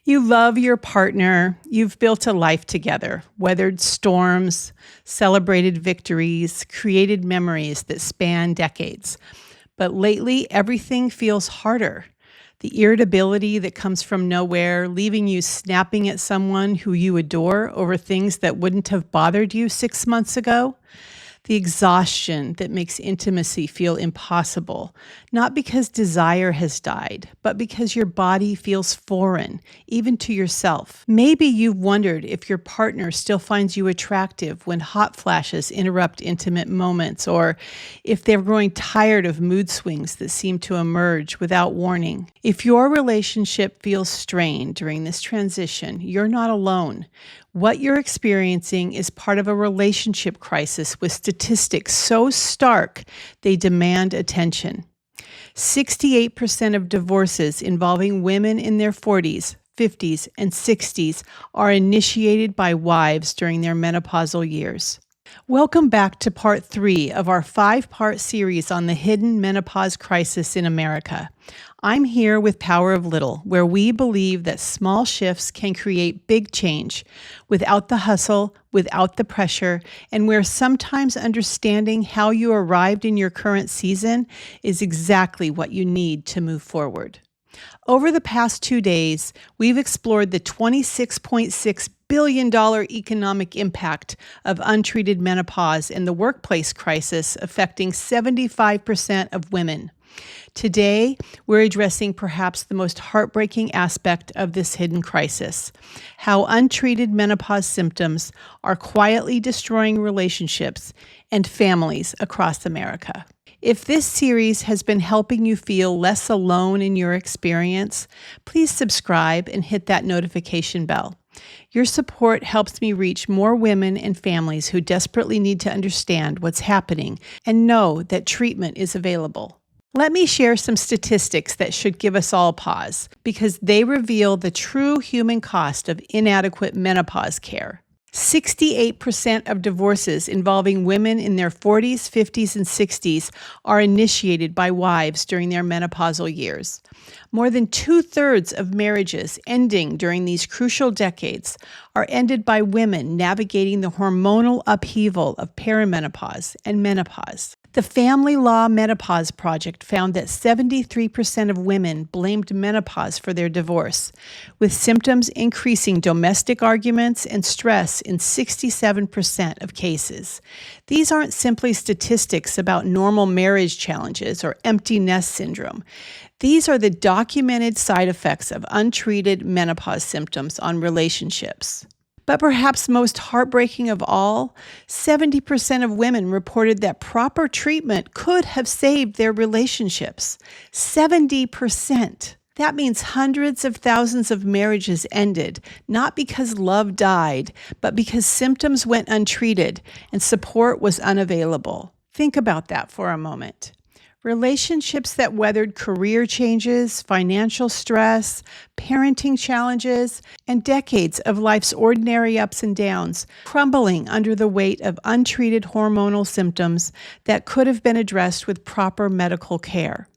You love your partner. You've built a life together, weathered storms, celebrated victories, created memories that span decades. But lately, everything feels harder. The irritability that comes from nowhere, leaving you snapping at someone who you adore over things that wouldn't have bothered you 6 months ago. The exhaustion that makes intimacy feel impossible, not because desire has died, but because your body feels foreign, even to yourself. Maybe you've wondered if your partner still finds you attractive when hot flashes interrupt intimate moments, or if they're growing tired of mood swings that seem to emerge without warning. If your relationship feels strained during this transition, you're not alone. What you're experiencing is part of a relationship crisis with statistics so stark they demand attention. 68% of divorces involving women in their 40s, 50s, and 60s are initiated by wives during their menopausal years. Welcome back to part 3 of our 5-part series on the hidden menopause crisis in America. I'm here with Power of Little, where we believe that small shifts can create big change without the hustle, without the pressure, and where sometimes understanding how you arrived in your current season is exactly what you need to move forward. Over the past 2 days, we've explored the $26.6 billion economic impact of untreated menopause and the workplace crisis affecting 75% of women. Today, we're addressing perhaps the most heartbreaking aspect of this hidden crisis: how untreated menopause symptoms are quietly destroying relationships and families across America. If this series has been helping you feel less alone in your experience, please subscribe and hit that notification bell. Your support helps me reach more women and families who desperately need to understand what's happening and know that treatment is available. Let me share some statistics that should give us all pause, because they reveal the true human cost of inadequate menopause care. 68% of divorces involving women in their 40s, 50s, and 60s are initiated by wives during their menopausal years. More than 2/3 of marriages ending during these crucial decades are ended by women navigating the hormonal upheaval of perimenopause and menopause. The Family Law Menopause Project found that 73% of women blamed menopause for their divorce, with symptoms increasing domestic arguments and stress in 67% of cases. These aren't simply statistics about normal marriage challenges or empty nest syndrome. These are the documented side effects of untreated menopause symptoms on relationships. But perhaps most heartbreaking of all, 70% of women reported that proper treatment could have saved their relationships. 70%. That means hundreds of thousands of marriages ended, not because love died, but because symptoms went untreated and support was unavailable. Think about that for a moment. Relationships that weathered career changes, financial stress, parenting challenges, and decades of life's ordinary ups and downs, crumbling under the weight of untreated hormonal symptoms that could have been addressed with proper medical care.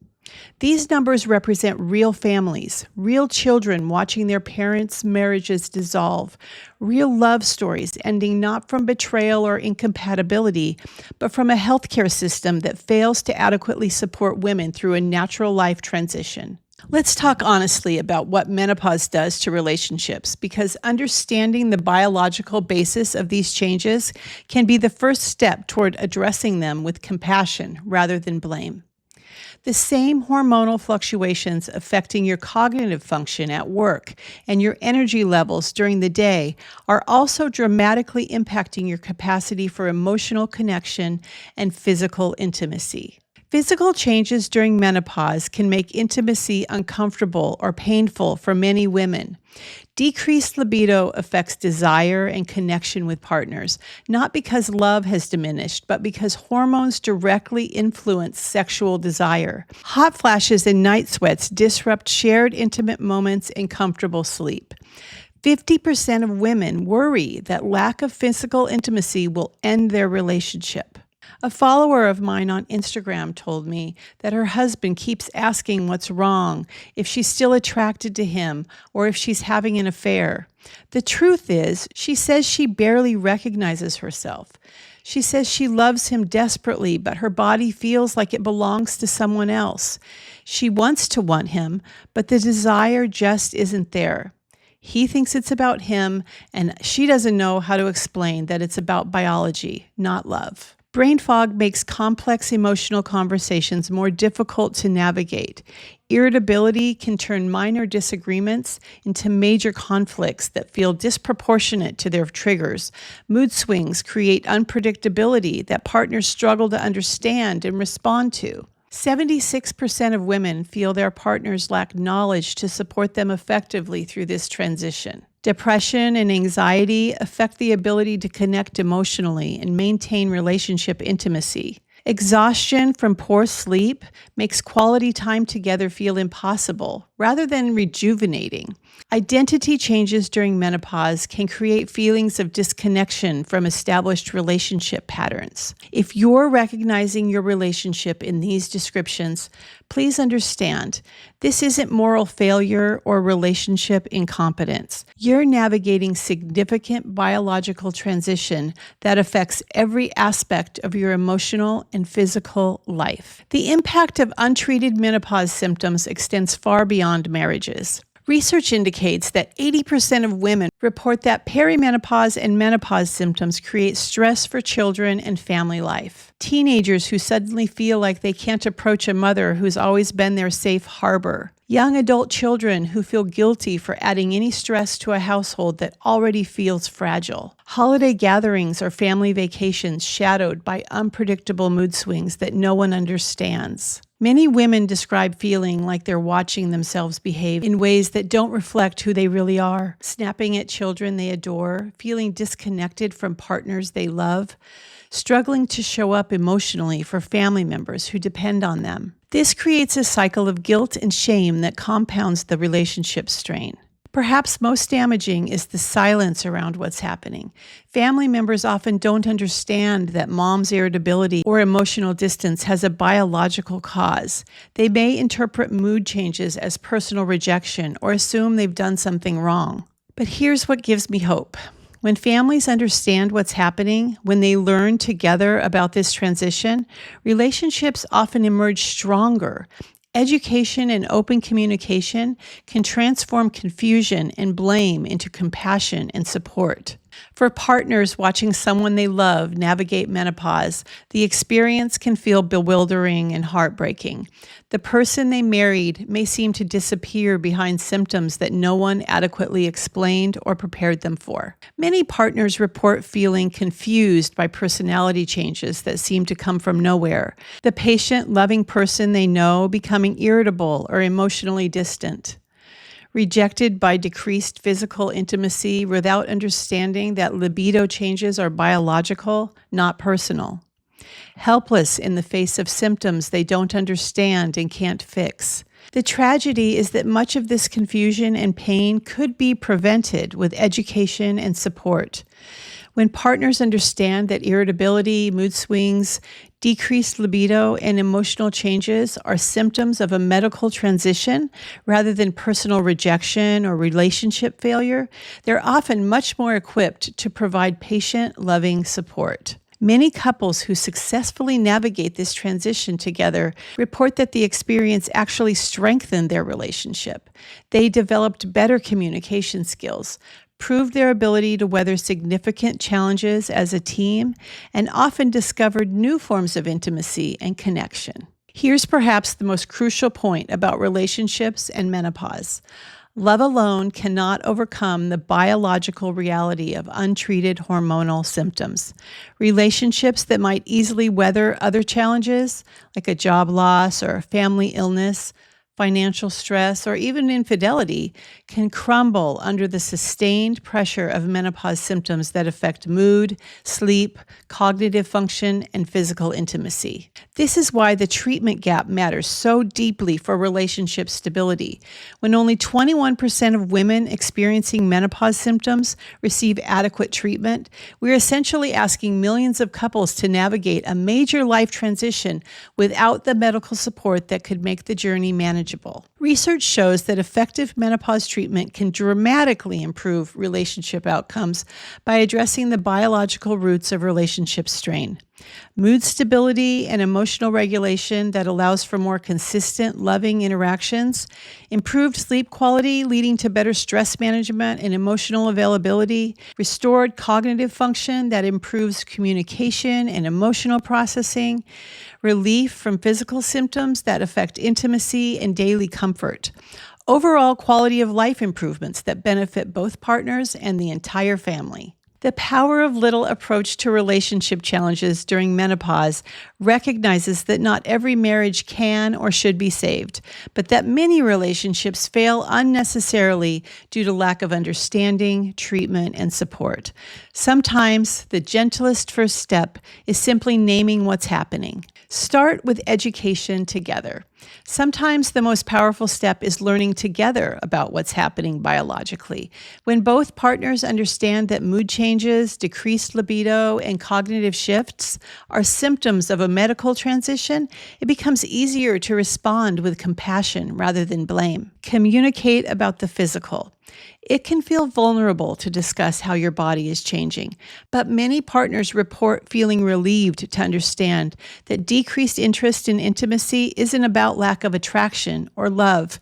These numbers represent real families, real children watching their parents' marriages dissolve, real love stories ending not from betrayal or incompatibility, but from a healthcare system that fails to adequately support women through a natural life transition. Let's talk honestly about what menopause does to relationships, because understanding the biological basis of these changes can be the first step toward addressing them with compassion rather than blame. The same hormonal fluctuations affecting your cognitive function at work and your energy levels during the day are also dramatically impacting your capacity for emotional connection and physical intimacy. Physical changes during menopause can make intimacy uncomfortable or painful for many women. Decreased libido affects desire and connection with partners, not because love has diminished, but because hormones directly influence sexual desire. Hot flashes and night sweats disrupt shared intimate moments and comfortable sleep. 50% of women worry that lack of physical intimacy will end their relationship. A follower of mine on Instagram told me that her husband keeps asking what's wrong, if she's still attracted to him, or if she's having an affair. The truth is, she says she barely recognizes herself. She says she loves him desperately, but her body feels like it belongs to someone else. She wants to want him, but the desire just isn't there. He thinks it's about him, and she doesn't know how to explain that it's about biology, not love. Brain fog makes complex emotional conversations more difficult to navigate. Irritability can turn minor disagreements into major conflicts that feel disproportionate to their triggers. Mood swings create unpredictability that partners struggle to understand and respond to. 76% of women feel their partners lack knowledge to support them effectively through this transition. Depression and anxiety affect the ability to connect emotionally and maintain relationship intimacy. Exhaustion from poor sleep makes quality time together feel impossible rather than rejuvenating. Identity changes during menopause can create feelings of disconnection from established relationship patterns. If you're recognizing your relationship in these descriptions, please understand this isn't moral failure or relationship incompetence. You're navigating significant biological transition that affects every aspect of your emotional and physical life. The impact of untreated menopause symptoms extends far beyond marriages. Research indicates that 80% of women report that perimenopause and menopause symptoms create stress for children and family life. Teenagers who suddenly feel like they can't approach a mother who's always been their safe harbor. Young adult children who feel guilty for adding any stress to a household that already feels fragile. Holiday gatherings or family vacations shadowed by unpredictable mood swings that no one understands. Many women describe feeling like they're watching themselves behave in ways that don't reflect who they really are, snapping at children they adore, feeling disconnected from partners they love, struggling to show up emotionally for family members who depend on them. This creates a cycle of guilt and shame that compounds the relationship strain. Perhaps most damaging is the silence around what's happening. Family members often don't understand that mom's irritability or emotional distance has a biological cause. They may interpret mood changes as personal rejection or assume they've done something wrong. But here's what gives me hope. When families understand what's happening, when they learn together about this transition, relationships often emerge stronger. Education and open communication can transform confusion and blame into compassion and support. For partners watching someone they love navigate menopause, the experience can feel bewildering and heartbreaking. The person they married may seem to disappear behind symptoms that no one adequately explained or prepared them for. Many partners report feeling confused by personality changes that seem to come from nowhere. The patient, loving person they know becoming irritable or emotionally distant. Rejected by decreased physical intimacy without understanding that libido changes are biological, not personal. Helpless in the face of symptoms they don't understand and can't fix. The tragedy is that much of this confusion and pain could be prevented with education and support. When partners understand that irritability, mood swings, decreased libido, and emotional changes are symptoms of a medical transition rather than personal rejection or relationship failure, they're often much more equipped to provide patient, loving support. Many couples who successfully navigate this transition together report that the experience actually strengthened their relationship. They developed better communication skills, proved their ability to weather significant challenges as a team, and often discovered new forms of intimacy and connection. Here's perhaps the most crucial point about relationships and menopause. Love alone cannot overcome the biological reality of untreated hormonal symptoms. Relationships that might easily weather other challenges, like a job loss or a family illness, financial stress, or even infidelity can crumble under the sustained pressure of menopause symptoms that affect mood, sleep, cognitive function, and physical intimacy. This is why the treatment gap matters so deeply for relationship stability. When only 21% of women experiencing menopause symptoms receive adequate treatment, we're essentially asking millions of couples to navigate a major life transition without the medical support that could make the journey manageable. Research shows that effective menopause treatment can dramatically improve relationship outcomes by addressing the biological roots of relationship strain. Mood stability and emotional regulation that allows for more consistent, loving interactions, improved sleep quality leading to better stress management and emotional availability, restored cognitive function that improves communication and emotional processing, relief from physical symptoms that affect intimacy and daily comfort. Overall quality of life improvements that benefit both partners and the entire family. The Power of Little approach to relationship challenges during menopause recognizes that not every marriage can or should be saved, but that many relationships fail unnecessarily due to lack of understanding, treatment, and support. Sometimes the gentlest first step is simply naming what's happening. Start with education together. Sometimes the most powerful step is learning together about what's happening biologically. When both partners understand that mood changes, decreased libido, and cognitive shifts are symptoms of a medical transition, it becomes easier to respond with compassion rather than blame. Communicate about the physical. It can feel vulnerable to discuss how your body is changing, but many partners report feeling relieved to understand that decreased interest in intimacy isn't about lack of attraction or love.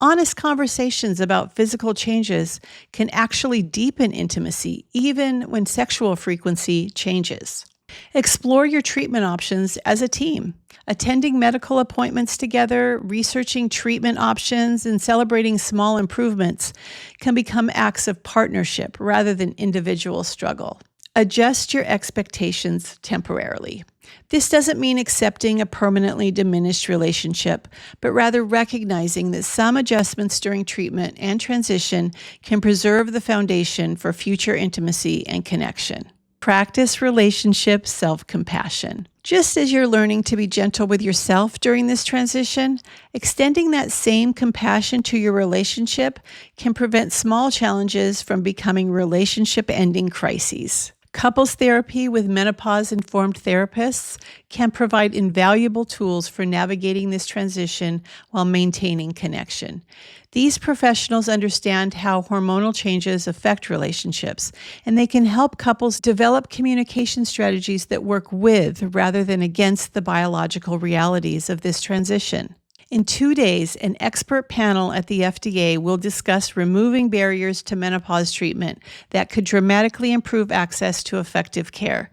Honest conversations about physical changes can actually deepen intimacy, even when sexual frequency changes. Explore your treatment options as a team. Attending medical appointments together, researching treatment options, and celebrating small improvements can become acts of partnership rather than individual struggle. Adjust your expectations temporarily. This doesn't mean accepting a permanently diminished relationship, but rather recognizing that some adjustments during treatment and transition can preserve the foundation for future intimacy and connection. Practice relationship self-compassion. Just as you're learning to be gentle with yourself during this transition, extending that same compassion to your relationship can prevent small challenges from becoming relationship-ending crises. Couples therapy with menopause-informed therapists can provide invaluable tools for navigating this transition while maintaining connection. These professionals understand how hormonal changes affect relationships, and they can help couples develop communication strategies that work with rather than against the biological realities of this transition. In 2 days, an expert panel at the FDA will discuss removing barriers to menopause treatment that could dramatically improve access to effective care.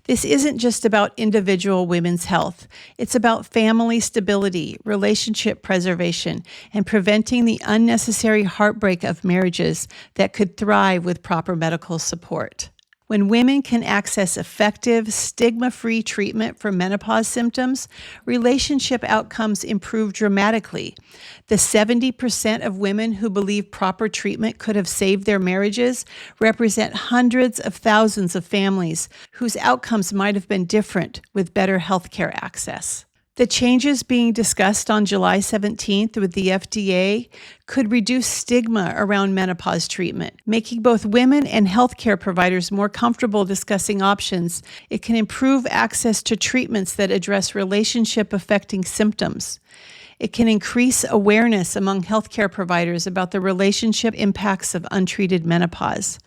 This isn't just about individual women's health. It's about family stability, relationship preservation, and preventing the unnecessary heartbreak of marriages that could thrive with proper medical support. When women can access effective, stigma-free treatment for menopause symptoms, relationship outcomes improve dramatically. The 70% of women who believe proper treatment could have saved their marriages represent hundreds of thousands of families whose outcomes might have been different with better healthcare access. The changes being discussed on July 17th with the FDA could reduce stigma around menopause treatment, making both women and healthcare providers more comfortable discussing options. It can improve access to treatments that address relationship-affecting symptoms. It can increase awareness among healthcare providers about the relationship impacts of untreated menopause.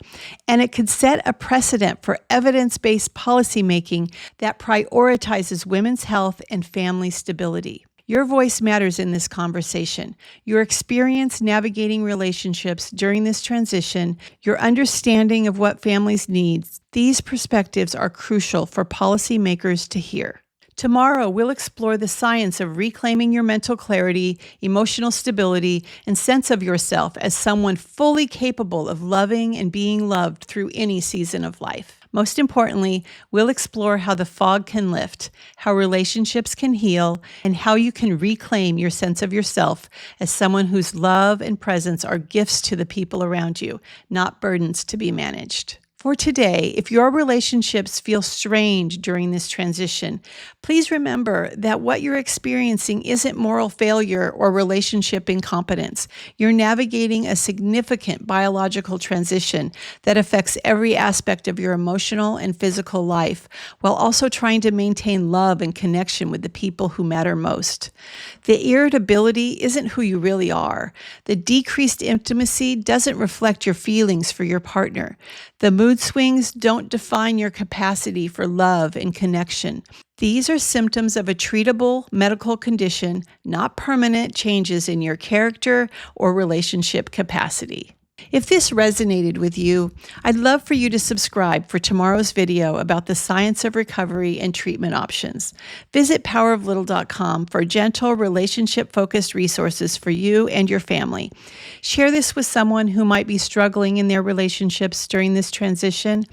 And it could set a precedent for evidence-based policymaking that prioritizes women's health and family stability. Your voice matters in this conversation. Your experience navigating relationships during this transition, your understanding of what families need, these perspectives are crucial for policymakers to hear. Tomorrow, we'll explore the science of reclaiming your mental clarity, emotional stability, and sense of yourself as someone fully capable of loving and being loved through any season of life. Most importantly, we'll explore how the fog can lift, how relationships can heal, and how you can reclaim your sense of yourself as someone whose love and presence are gifts to the people around you, not burdens to be managed. For today, if your relationships feel strained during this transition, please remember that what you're experiencing isn't moral failure or relationship incompetence. You're navigating a significant biological transition that affects every aspect of your emotional and physical life, while also trying to maintain love and connection with the people who matter most. The irritability isn't who you really are. The decreased intimacy doesn't reflect your feelings for your partner. The mood swings don't define your capacity for love and connection. These are symptoms of a treatable medical condition, not permanent changes in your character or relationship capacity. If this resonated with you, I'd love for you to subscribe for tomorrow's video about the science of recovery and treatment options. Visit poweroflittle.com for gentle, relationship-focused resources for you and your family. Share this with someone who might be struggling in their relationships during this transition,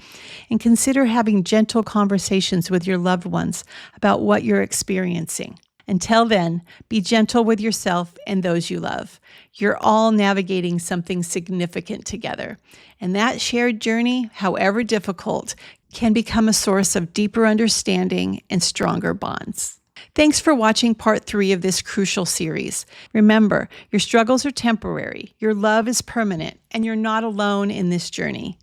and consider having gentle conversations with your loved ones about what you're experiencing. Until then, be gentle with yourself and those you love. You're all navigating something significant together. And that shared journey, however difficult, can become a source of deeper understanding and stronger bonds. Thanks for watching part 3 of this crucial series. Remember, your struggles are temporary, your love is permanent, and you're not alone in this journey.